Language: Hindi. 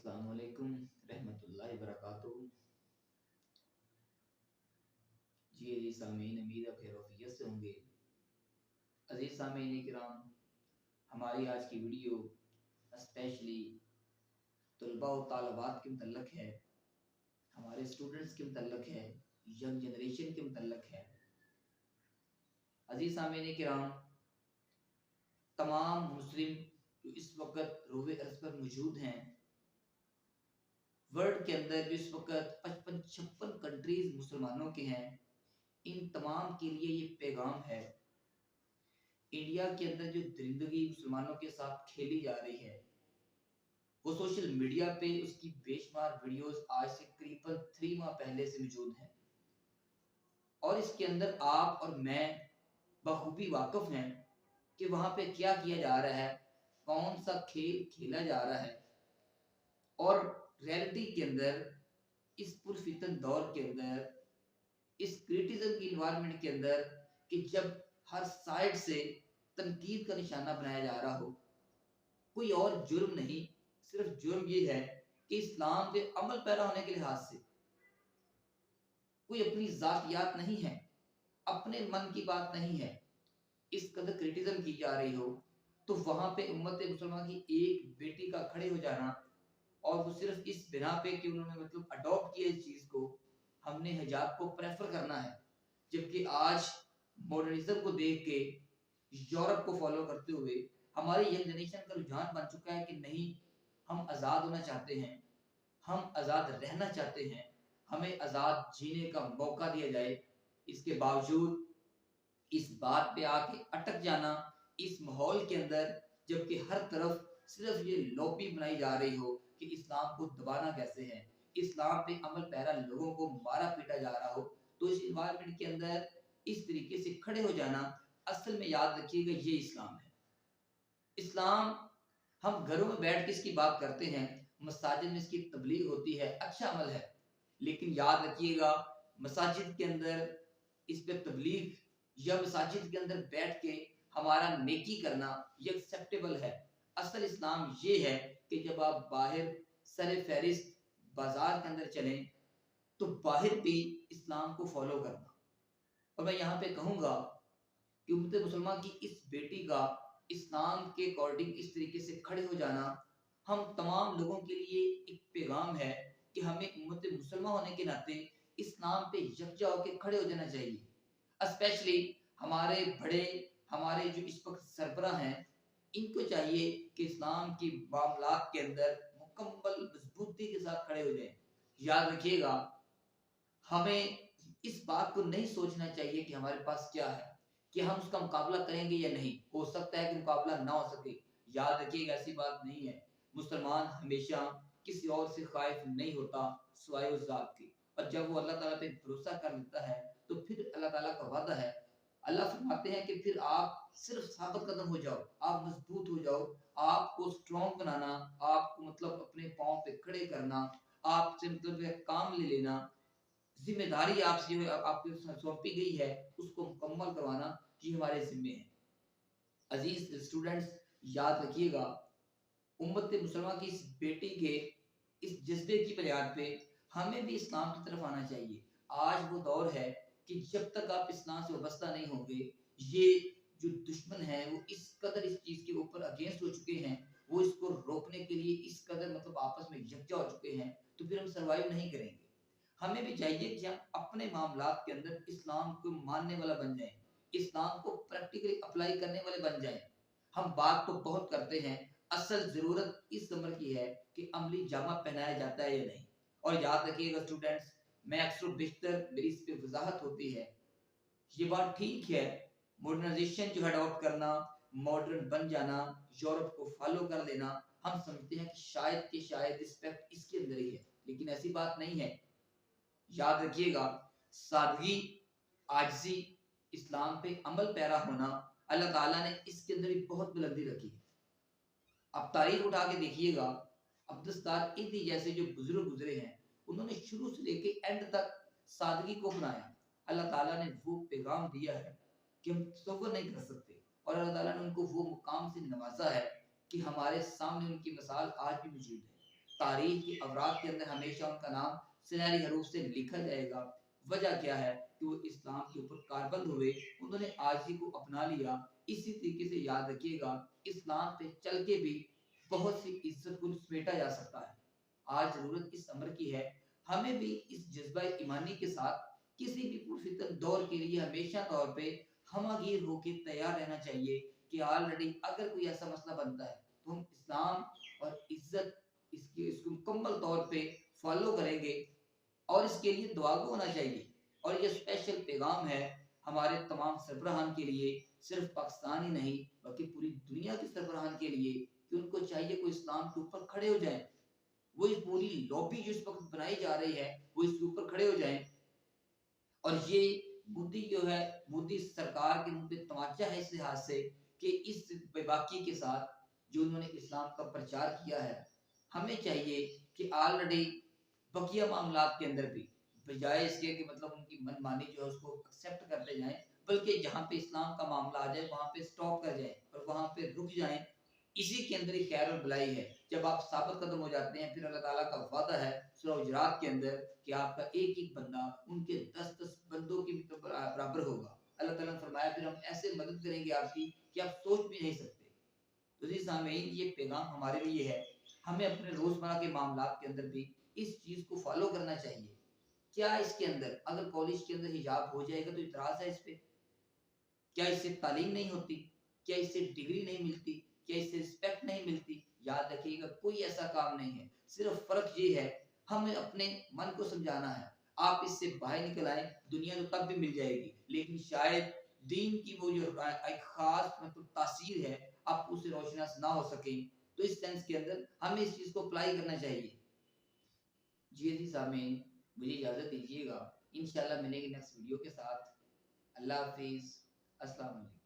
अस्सलाम वालेकुम रहमतुल्लाहि वबरकातुहू। जी अजीज सामीन, उम्मीद है खैरियत से होंगे। अजीज सामीन किराम, हमारी आज की वीडियो स्पेशली तलबा और तालबात के मुतल्लक है, हमारे स्टूडेंट्स के मुतल्लक है, यंग जनरेशन के मुतल्लक है। अजीज सामीन किराम, तमाम मुस्लिम जो इस वक्त रोवे अर्ज पर मौजूद हैं, वर्ल्ड के अंदर जो इस वक्त 55-56 कंट्रीज मुसलमानों के हैं, इन तमाम के लिए ये पैगाम है। इंडिया के अंदर जो दरिंदगी मुसलमानों के साथ खेली जा रही है, वो सोशल मीडिया पे उसकी बेशुमार वीडियोस आज से करीबन 3 माह पहले से मौजूद हैं और इसके अंदर आप और मैं बखूबी वाकिफ हैं कि वहां पे क्या किया जा रहा है, कौन सा खेल खेला जा रहा है। और रियलिटी के अंदर इस पुरफितन दौर के अंदर, इस क्रिटिज्म की इन्वायरमेंट के अंदर, कि जब हर साइड से तनकीद का निशाना बनाया जा रहा हो, कोई और जुर्म नहीं, सिर्फ जुर्म ये है कि इस्लाम के अमल पैरा होने के लिहाज से कोई अपनी जातियात नहीं है, अपने मन की बात नहीं है, इस कदर क्रिटिज्म की जा रही हो, तो वहां पे उम्मत मुसलमान की एक बेटी का खड़े हो जाना, और वो सिर्फ इस बिना पे कि उन्होंने मतलब अडॉप्ट किया इस चीज को, हमने हिजाब को प्रेफर करना है। जबकि आज मॉडर्निज्म को देख के, यूरोप को फॉलो करते हुए हमारी यंग जनरेशन का रुझान बन चुका है कि नहीं, हम आजाद होना चाहते हैं, हम आजाद रहना चाहते हैं, हमें आजाद जीने का मौका दिया जाए। इसके बावजूद इस बात पे आके अटक जाना इस माहौल के अंदर, जबकि हर तरफ सिर्फ ये लॉबी बनाई जा रही हो कि इस्लाम को दबाना कैसे है, इस्लाम पे अमल पैरा लोगों को मारा पीटा जा रहा हो, तो इस इन्वायरमेंट के अंदर इस तरीके से खड़े हो जाना, असल में याद रखिएगा ये इस्लाम है। इस्लाम, हम घरों में बैठ के इसकी बात करते हैं, मसाजिद में इसकी तबलीग होती है, अच्छा अमल है, लेकिन याद रखिएगा मसाजिद के अंदर इस पे तबलीग या मसाजिद के अंदर बैठ के हमारा नेकी करना ये एक्सेप्टेबल है। असल इस्लाम ये है कि जब आप बाहर सरे फहरिस्त बाजार के अंदर चलें, तो बाहर भी इस्लाम को फॉलो करना। और मैं यहाँ पे कहूँगा कि उम्मत मुसलमान की इस बेटी का इस्लाम के अकॉर्डिंग इस तरीके से खड़े हो जाना, हम तमाम लोगों के लिए एक पैगाम है कि हमें उम्मत मुसलमान होने के नाते इस्लाम पे यकजा होकर खड़े हो जाना चाहिए। स्पेशली हमारे बड़े, हमारे जो इस वक्त सरबराह हैं, इनको चाहिए कि इस्लाम की मामलात के अंदर मुकम्मल मजबूती के साथ खड़े हो जाएं। याद रखिएगा, हमें इस बात को नहीं सोचना चाहिए कि हमारे पास क्या है, कि हम उसका मुकाबला करेंगे या नहीं, हो सकता है कि मुकाबला ना हो सके। याद रखिएगा ऐसी बात नहीं है। मुसलमान हमेशा किसी और से खाइफ नहीं होता सिवाय उस जात की, और जब वो अल्लाह ताला पे भरोसा कर लेता है, तो फिर अल्लाह ताला का वादा है, अल्लाह फरमाते हैं कि फिर आप सिर्फ साबित कदम हो जाओ, आप मजबूत हो जाओ, आपको स्ट्रॉन्ग बनाना, आपको मतलब अपने पाँव पे खड़े करना, आपसे मतलब काम ले लेना, जिम्मेदारी आपसे आपको सौंपी गई है उसको मुकम्मल करवाना, ये हमारे जिम्मे है। अजीज स्टूडेंट्स, याद रखिएगा, उम्मत मुसलमान की इस बेटी के इस जज्बे की बुनियाद पे हमें भी इस्लाम की तरफ आना चाहिए। आज वो दौर है कि जब तक आप इस्लाम से वाबस्ता नहीं होंगे, ये जो दुश्मन है वो इस कदर इस चीज के ऊपर अगेंस्ट हो चुके हैं, वो इसको रोकने के लिए इस कदर मतलब आपस में यकजा हो चुके हैं, तो फिर हम सरवाइव नहीं करेंगे। हमें भी चाहिए कि हम अपने मामलात के अंदर इस्लाम को मानने वाला बन जाएं, इस्लाम को प्रैक्टिकली अप्लाई करने वाले बन जाएं। हम बात तो बहुत करते हैं, असल जरूरत इस उम्र की है कि अमली जामा पहनाया जाता है या नहीं। और याद रखिएगा स्टूडेंट्स, मैं अक्सर बेशतर मेरी इस पे वजाहत होती है, ये बात ठीक है, मॉडर्नाइजेशन जो अडॉप्ट करना, मॉडर्न बन जाना, यूरोप को फॉलो कर लेना, हम समझते हैं कि शायद रिस्पेक्ट इसके अंदर ही है, लेकिन ऐसी बात नहीं है। याद रखिएगा, सादगी, आजिज़ी, इस्लाम पे अमल पैरा होना, अल्लाह ताला ने इसके अंदर भी बहुत बुलंदी रखी है। अब तारीख उठा के देखिएगा, अब्दुस्तार इदी जैसे जो बुजुर्ग गुजरे हैं, उन्होंने शुरू से लेके एंड तक सादगी को अपनाया। अल्लाह ताला ने वो पैगाम दिया है कि हम तसव्वुर नहीं कर सकते, और अल्लाह ताला ने उनको वो मुकाम से नवाजा है कि हमारे सामने उनकी मिसाल आज भी मौजूद है। तारीख की अवराक के अंदर हमेशा उनका नाम सुनहरी हरूफ से लिखा जाएगा। वजह क्या है कि वो इस्लाम के ऊपर कारबंद हुए, उन्होंने आज ही को अपना लिया। इसी तरीके से याद रखिएगा, इस्लाम पे चल के भी बहुत सी इज्जत को समेटा जा सकता है। आज जरूरत इस अमर की है, हमें भी इस जज्बा ईमानी के साथ किसी भी पुरफितन दौर के लिए हमेशा तौर पे हमगीर होकर तैयार रहना चाहिए कि ऑलरेडी अगर कोई ऐसा मसला बनता है तो हम इस्लाम और इज्जत इसको मुकम्मल तौर पे फॉलो करेंगे और इसके लिए दुआगो होना चाहिए। और ये स्पेशल पैगाम है हमारे तमाम सरबराहान के लिए, सिर्फ पाकिस्तान ही नहीं बल्कि पूरी दुनिया के सरबराहान के लिए, कि उनको चाहिए कोई इस्लाम के ऊपर खड़े हो जाए। वो इस पूरी लॉबी जो इस वक्त बनाई जा रही है वो इसके ऊपर खड़े हो जाएं। और ये मोदी जो है, मोदी सरकार के मुंह पे तमाचा है इस लिहाज से कि इस बेबाकी के साथ जो उन्होंने इस्लाम का प्रचार किया है, हमें चाहिए कि ऑलरेडी बकिया मामलात के अंदर भी बजाय इसके कि मतलब उनकी मनमानी जो है उसको एक्सेप्ट करते जाएं, बल्कि जहां पे इस्लाम का मामला आ जाए वहां पे स्टॉप कर जाएं और वहां पे रुक जाएं। इसी के अंदर ही खैर और भलाई है। जब आप साबित कदम हो जाते हैं, फिर अल्लाह ताला का वादा है सूरह हुजरात के अंदर कि आपका एक एक बंदा उनके 10-10 बंदों के बराबर होगा। अल्लाह ताला ने फरमाया फिर हम ऐसे मदद करेंगे आपकी कि आप सोच भी नहीं सकते। तो जी सामीन, ये पैगाम हमारे लिए है, हमें अपने रोजमर्रा के मामलात के अंदर भी इस चीज को फॉलो करना चाहिए। क्या इसके अंदर अगर कॉलेज के अंदर हिजाब हो जाएगा तो इतराज है इस पे? क्या इससे तालीम नहीं होती? क्या इससे डिग्री नहीं मिलती? क्या इससे रिस्पेक्ट नहीं मिलती? याद रखिएगा, कोई ऐसा काम नहीं है। सिर्फ फर्क ये है, हमें अपने मन को समझाना है। आप इससे बाहर निकल आए, दुनिया तो तब भी मिल जाएगी, लेकिन शायद दीन की वो जो एक खास मतलब तासीर है, आप उससे रोशनास ना हो सके। तो इस सेंस के अंदर हमें इस चीज को अप्लाई करना चाहिए। जी सामीन, मुझे इजाजत दीजिएगा। इंशाल्लाह मिलेंगे नेक्स्ट वीडियो के साथ। अल्लाह हाफिज। अस्सलाम वालेकुम।